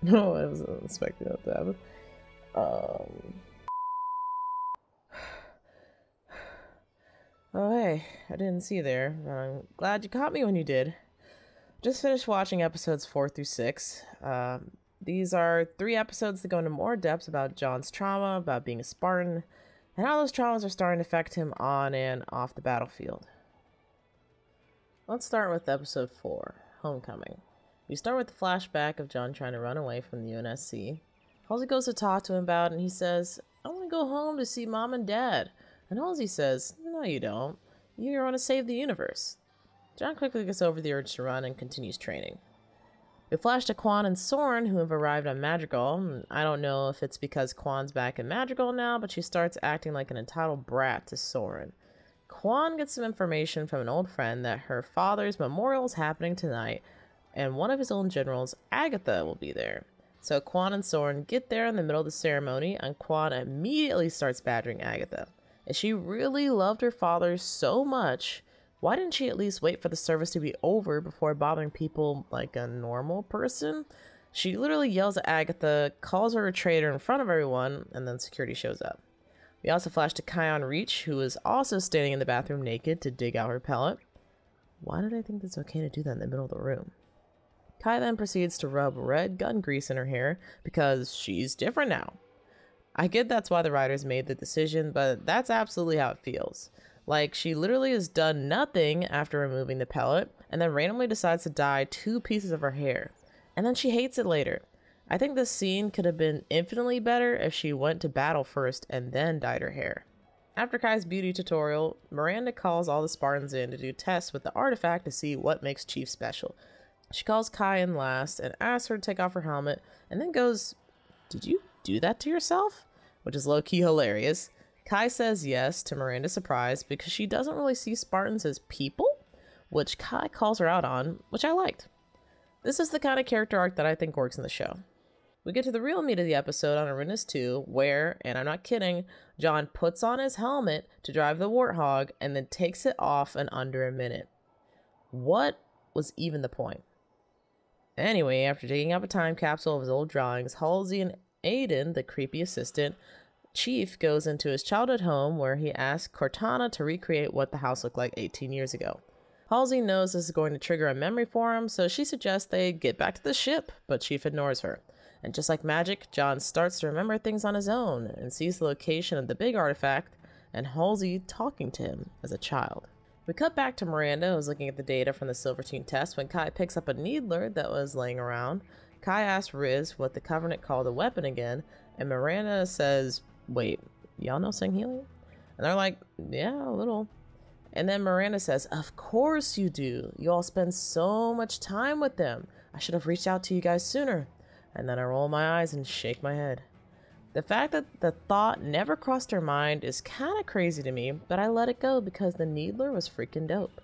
No, I wasn't expecting that to happen. Oh, hey, I didn't see you there. I'm glad you caught me when you did. Just finished watching episodes 4 through 6. These are 3 episodes that go into more depth about John's trauma, about being a Spartan, and how those traumas are starting to affect him on and off the battlefield. Let's start with episode 4, Homecoming. We start with the flashback of John trying to run away from the UNSC. Halsey goes to talk to him about it, and he says, "I want to go home to see Mom and Dad." And Halsey says, "No, you don't. You want to save the universe." John quickly gets over the urge to run and continues training. We flash to Quan and Soren, who have arrived on Madrigal. I don't know if it's because Quan's back in Madrigal now, but she starts acting like an entitled brat to Soren. Quan gets some information from an old friend that her father's memorial is happening tonight, and one of his own generals, Agatha, will be there. So Quan and Soren get there in the middle of the ceremony, and Quan immediately starts badgering Agatha. If she really loved her father so much, why didn't she at least wait for the service to be over before bothering people like a normal person? She literally yells at Agatha, calls her a traitor in front of everyone, and then security shows up. We also flash to Kion Reach, who is also standing in the bathroom naked to dig out her pellet. Why did I think it's okay to do that in the middle of the room? Kai then proceeds to rub red gun grease in her hair because she's different now. I get that's why the writers made the decision, but that's absolutely how it feels. Like, she literally has done nothing after removing the pellet, and then randomly decides to dye 2 pieces of her hair. And then she hates it later. I think this scene could have been infinitely better if she went to battle first and then dyed her hair. After Kai's beauty tutorial, Miranda calls all the Spartans in to do tests with the artifact to see what makes Chief special. She calls Kai in last and asks her to take off her helmet, and then goes, "Did you do that to yourself?" Which is low-key hilarious. Kai says yes to Miranda's surprise because she doesn't really see Spartans as people, which Kai calls her out on, which I liked. This is the kind of character arc that I think works in the show. We get to the real meat of the episode on Arenas 2, where, and I'm not kidding, John puts on his helmet to drive the Warthog and then takes it off in under a minute. What was even the point? Anyway, after digging up a time capsule of his old drawings, Halsey and Aiden, the creepy assistant, Chief goes into his childhood home where he asks Cortana to recreate what the house looked like 18 years ago. Halsey knows this is going to trigger a memory for him, so she suggests they get back to the ship, but Chief ignores her. And just like magic, John starts to remember things on his own and sees the location of the big artifact and Halsey talking to him as a child. We cut back to Miranda, who's looking at the data from the Silvertine test when Kai picks up a needler that was laying around. Kai asks Riz what the Covenant called a weapon again, and Miranda says, "Wait, y'all know Sangheili?" And they're like, "Yeah, a little." And then Miranda says, "Of course you do. You all spend so much time with them. I should have reached out to you guys sooner." And then I roll my eyes and shake my head. The fact that the thought never crossed her mind is kind of crazy to me, but I let it go because the needler was freaking dope.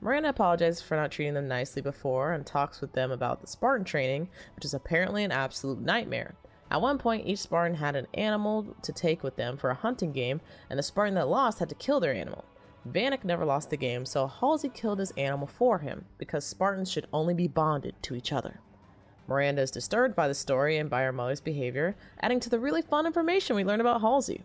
Miranda apologizes for not treating them nicely before and talks with them about the Spartan training, which is apparently an absolute nightmare. At one point, each Spartan had an animal to take with them for a hunting game, and the Spartan that lost had to kill their animal. Vanek never lost the game, so Halsey killed his animal for him, because Spartans should only be bonded to each other. Miranda is disturbed by the story and by her mother's behavior, adding to the really fun information we learned about Halsey.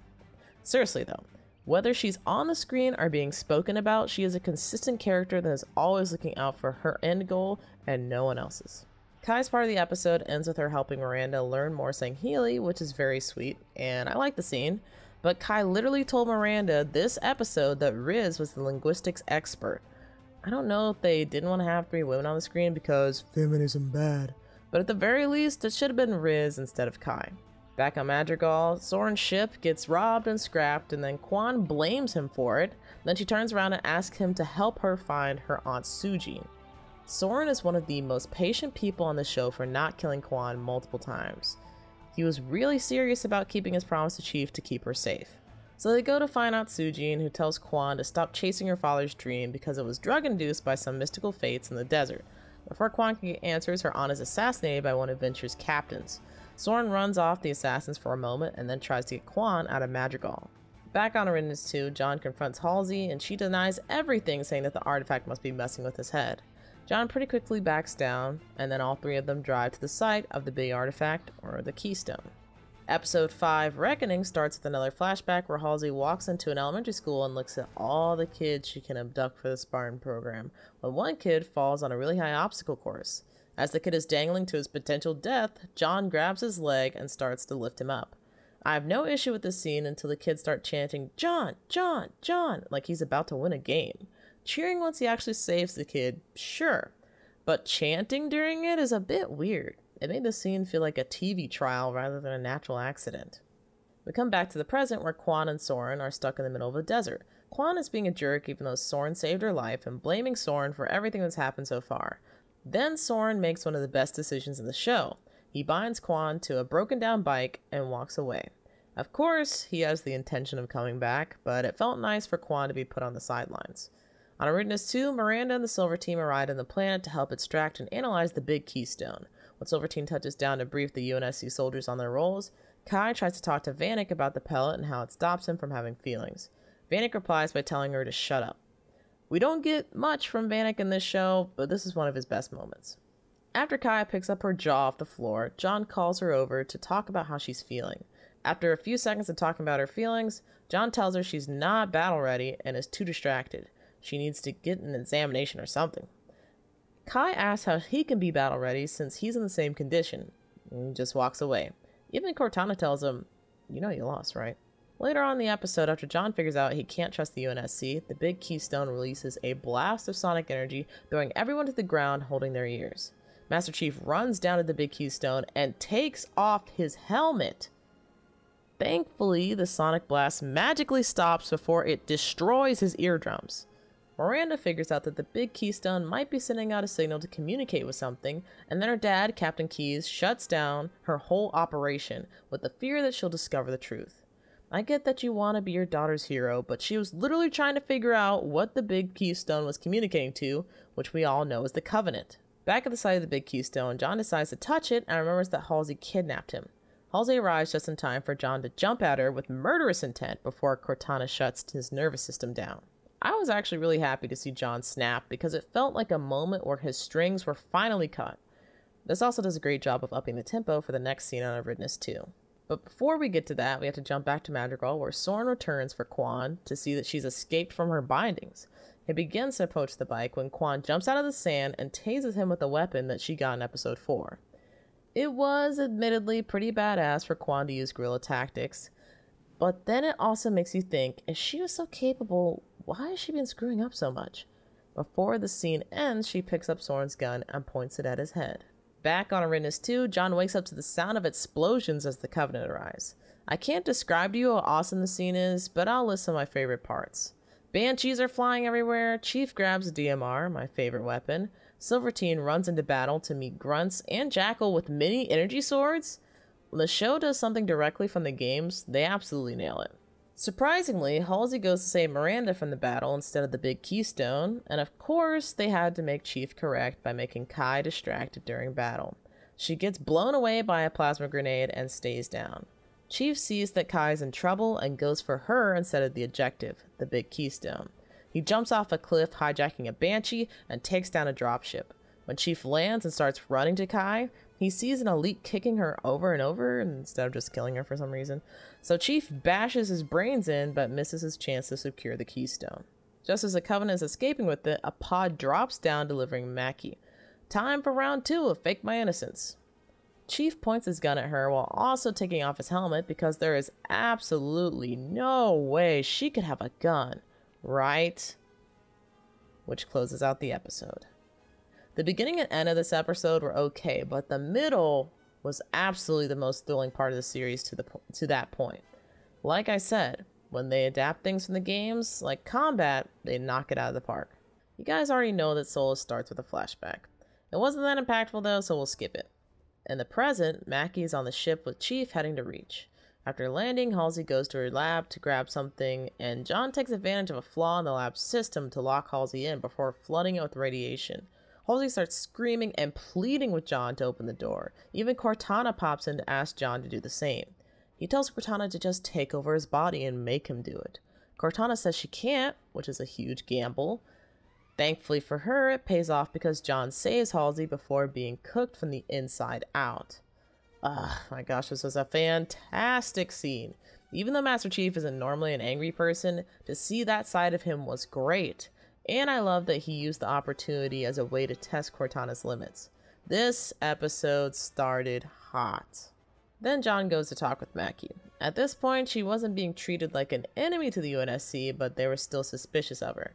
Seriously though, whether she's on the screen or being spoken about, she is a consistent character that is always looking out for her end goal and no one else's. Kai's part of the episode ends with her helping Miranda learn more Sangheili, which is very sweet, and I like the scene, but Kai literally told Miranda this episode that Riz was the linguistics expert. I don't know if they didn't want to have 3 women on the screen because feminism bad, but at the very least, it should have been Riz instead of Kai. Back on Madrigal, Soren's ship gets robbed and scrapped, and then Quan blames him for it. Then she turns around and asks him to help her find her aunt Sujin. Soren is one of the most patient people on the show for not killing Quan multiple times. He was really serious about keeping his promise to Chief to keep her safe. So they go to find out Sujin, who tells Quan to stop chasing her father's dream because it was drug-induced by some mystical fates in the desert. Before Quan can get answers, her aunt is assassinated by one of Venture's captains. Soren runs off the assassins for a moment and then tries to get Quan out of Madrigal. Back on Arenas 2, John confronts Halsey and she denies everything, saying that the artifact must be messing with his head. John pretty quickly backs down, and then all three of them drive to the site of the big artifact, or the Keystone. Episode 5, Reckoning, starts with another flashback where Halsey walks into an elementary school and looks at all the kids she can abduct for the Spartan program, when one kid falls on a really high obstacle course. As the kid is dangling to his potential death, John grabs his leg and starts to lift him up. I have no issue with this scene until the kids start chanting, "John, John, John," like he's about to win a game. Cheering once he actually saves the kid, sure, but chanting during it is a bit weird. It made the scene feel like a TV trial rather than a natural accident. We come back to the present where Quan and Soren are stuck in the middle of a desert. Quan is being a jerk even though Soren saved her life and blaming Soren for everything that's happened so far. Then Soren makes one of the best decisions in the show. He binds Quan to a broken down bike and walks away. Of course, he has the intention of coming back, but it felt nice for Quan to be put on the sidelines. On Aridness 2, Miranda and the Silver Team arrive on the planet to help extract and analyze the big Keystone. When Silver Team touches down to brief the UNSC soldiers on their roles, Kai tries to talk to Vanek about the pellet and how it stops him from having feelings. Vanek replies by telling her to shut up. We don't get much from Vanek in this show, but this is one of his best moments. After Kai picks up her jaw off the floor, John calls her over to talk about how she's feeling. After a few seconds of talking about her feelings, John tells her she's not battle ready and is too distracted. She needs to get an examination or something. Kai asks how he can be battle ready since he's in the same condition, and he just walks away. Even Cortana tells him, "You know you lost, right?" Later on in the episode, after John figures out he can't trust the UNSC, the big Keystone releases a blast of sonic energy, throwing everyone to the ground holding their ears. Master Chief runs down to the big Keystone and takes off his helmet. Thankfully, the sonic blast magically stops before it destroys his eardrums. Miranda figures out that the big Keystone might be sending out a signal to communicate with something, and then her dad, Captain Keyes, shuts down her whole operation with the fear that she'll discover the truth. I get that you want to be your daughter's hero, but she was literally trying to figure out what the big Keystone was communicating to, which we all know is the Covenant. Back at the site of the big Keystone, John decides to touch it and remembers that Halsey kidnapped him. Halsey arrives just in time for John to jump at her with murderous intent before Cortana shuts his nervous system down. I was actually really happy to see John snap because it felt like a moment where his strings were finally cut. This also does a great job of upping the tempo for the next scene on Aridness 2. But before we get to that, we have to jump back to Madrigal where Soren returns for Quan to see that she's escaped from her bindings. He begins to approach the bike when Quan jumps out of the sand and tases him with a weapon that she got in episode 4. It was admittedly pretty badass for Quan to use guerrilla tactics, but then it also makes you think, if she was so capable, why has she been screwing up so much? Before the scene ends, she picks up Soren's gun and points it at his head. Back on Aridness 2, John wakes up to the sound of explosions as the Covenant arrives. I can't describe to you how awesome the scene is, but I'll list some of my favorite parts. Banshees are flying everywhere, Chief grabs a DMR, my favorite weapon, Silverteen runs into battle to meet Grunts and Jackal with mini energy swords. When the show does something directly from the games, they absolutely nail it. Surprisingly, Halsey goes to save Miranda from the battle instead of the big Keystone, and of course they had to make Chief correct by making Kai distracted during battle. She gets blown away by a plasma grenade and stays down. Chief sees that Kai's in trouble and goes for her instead of the objective, the big Keystone. He jumps off a cliff, hijacking a Banshee, and takes down a dropship. When Chief lands and starts running to Kai, he sees an elite kicking her over and over instead of just killing her for some reason. So Chief bashes his brains in but misses his chance to secure the Keystone. Just as the Covenant is escaping with it, a pod drops down delivering Mackie. Time for round 2 of Fake My Innocence. Chief points his gun at her while also taking off his helmet because there is absolutely no way she could have a gun, right? Which closes out the episode. The beginning and end of this episode were okay, but the middle was absolutely the most thrilling part of the series to that point. Like I said, when they adapt things from the games, like combat, they knock it out of the park. You guys already know that Solus starts with a flashback. It wasn't that impactful though, so we'll skip it. In the present, Mackie is on the ship with Chief heading to Reach. After landing, Halsey goes to her lab to grab something, and John takes advantage of a flaw in the lab's system to lock Halsey in before flooding it with radiation. Halsey starts screaming and pleading with John to open the door. Even Cortana pops in to ask John to do the same. He tells Cortana to just take over his body and make him do it. Cortana says she can't, which is a huge gamble. Thankfully for her, it pays off because John saves Halsey before being cooked from the inside out. My gosh, this was a fantastic scene. Even though Master Chief isn't normally an angry person, to see that side of him was great. And I love that he used the opportunity as a way to test Cortana's limits. This episode started hot. Then John goes to talk with Mackie. At this point, she wasn't being treated like an enemy to the UNSC, but they were still suspicious of her.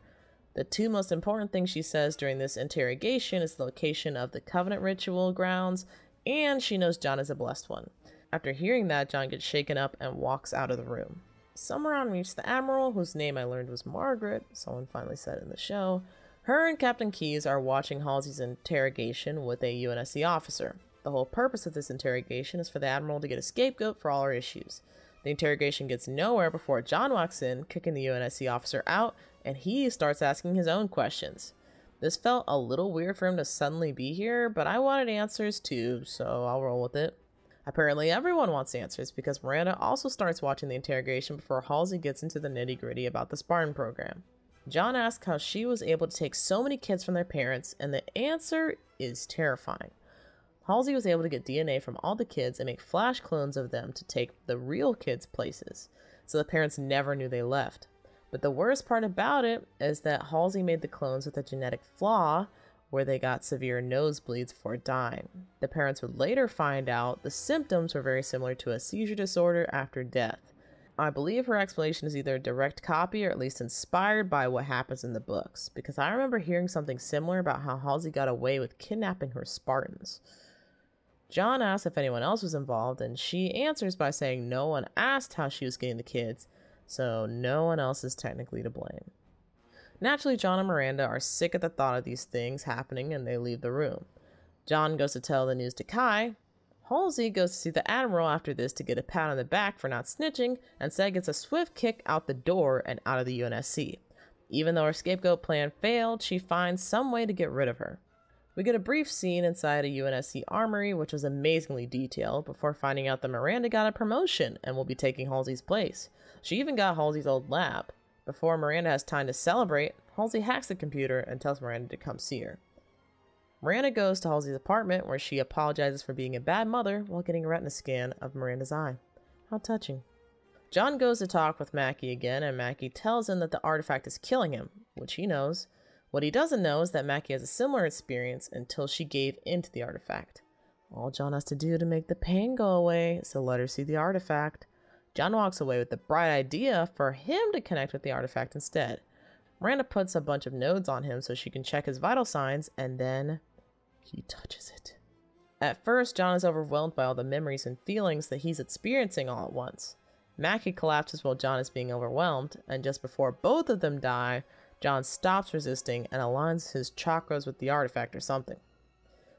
The two most important things she says during this interrogation is the location of the Covenant ritual grounds, and she knows John is a blessed one. After hearing that, John gets shaken up and walks out of the room. Somewhere on meets the Admiral, whose name I learned was Margaret, someone finally said in the show. Her and Captain Keyes are watching Halsey's interrogation with a UNSC officer. The whole purpose of this interrogation is for the Admiral to get a scapegoat for all her issues. The interrogation gets nowhere before John walks in, kicking the UNSC officer out, and he starts asking his own questions. This felt a little weird for him to suddenly be here, but I wanted answers too, so I'll roll with it. Apparently everyone wants answers because Miranda also starts watching the interrogation before Halsey gets into the nitty-gritty about the Spartan program. John asks how she was able to take so many kids from their parents, and the answer is terrifying. Halsey was able to get DNA from all the kids and make flash clones of them to take the real kids' places, so the parents never knew they left. But the worst part about it is that Halsey made the clones with a genetic flaw where they got severe nosebleeds before dying. The parents would later find out the symptoms were very similar to a seizure disorder after death. I believe her explanation is either a direct copy or at least inspired by what happens in the books, because I remember hearing something similar about how Halsey got away with kidnapping her Spartans. John asks if anyone else was involved, and she answers by saying no one asked how she was getting the kids, so no one else is technically to blame. Naturally, John and Miranda are sick at the thought of these things happening and they leave the room. John goes to tell the news to Kai. Halsey goes to see the Admiral after this to get a pat on the back for not snitching, and instead gets a swift kick out the door and out of the UNSC. Even though her scapegoat plan failed, she finds some way to get rid of her. We get a brief scene inside a UNSC armory, which was amazingly detailed, before finding out that Miranda got a promotion and will be taking Halsey's place. She even got Halsey's old lab. Before Miranda has time to celebrate, Halsey hacks the computer and tells Miranda to come see her. Miranda goes to Halsey's apartment where she apologizes for being a bad mother while getting a retina scan of Miranda's eye. How touching. John goes to talk with Mackie again, and Mackie tells him that the artifact is killing him, which he knows. What he doesn't know is that Mackie has a similar experience until she gave into the artifact. All John has to do to make the pain go away is to let her see the artifact. John walks away with the bright idea for him to connect with the artifact instead. Miranda puts a bunch of nodes on him so she can check his vital signs, and then he touches it. At first, John is overwhelmed by all the memories and feelings that he's experiencing all at once. Mackie collapses while John is being overwhelmed, and just before both of them die, John stops resisting and aligns his chakras with the artifact or something.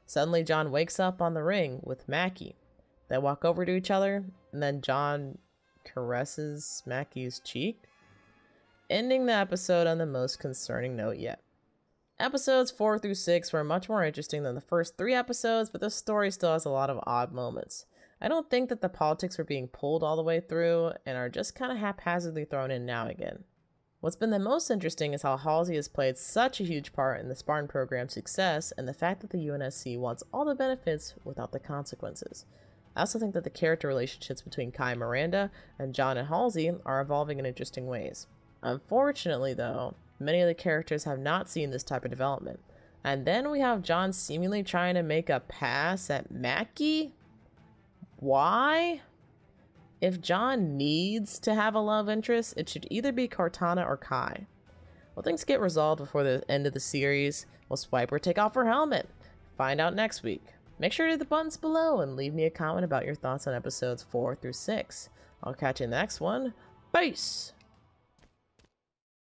Suddenly, John wakes up on the ring with Mackie. They walk over to each other, and then John caresses Mackie's cheek, ending the episode on the most concerning note yet. Episodes 4 through 6 were much more interesting than the first 3 episodes, but the story still has a lot of odd moments. I don't think that the politics were being pulled all the way through and are just kind of haphazardly thrown in now again. What's been the most interesting is how Halsey has played such a huge part in the Spartan program's success, and the fact that the UNSC wants all the benefits without the consequences. I also think that the character relationships between Kai and Miranda and John and Halsey are evolving in interesting ways. Unfortunately, though, many of the characters have not seen this type of development. And then we have John seemingly trying to make a pass at Mackie? Why? If John needs to have a love interest, it should either be Cortana or Kai. Will things get resolved before the end of the series? Will Swiper take off her helmet? Find out next week. Make sure to hit the buttons below and leave me a comment about your thoughts on episodes 4 through 6. I'll catch you in the next one. Peace!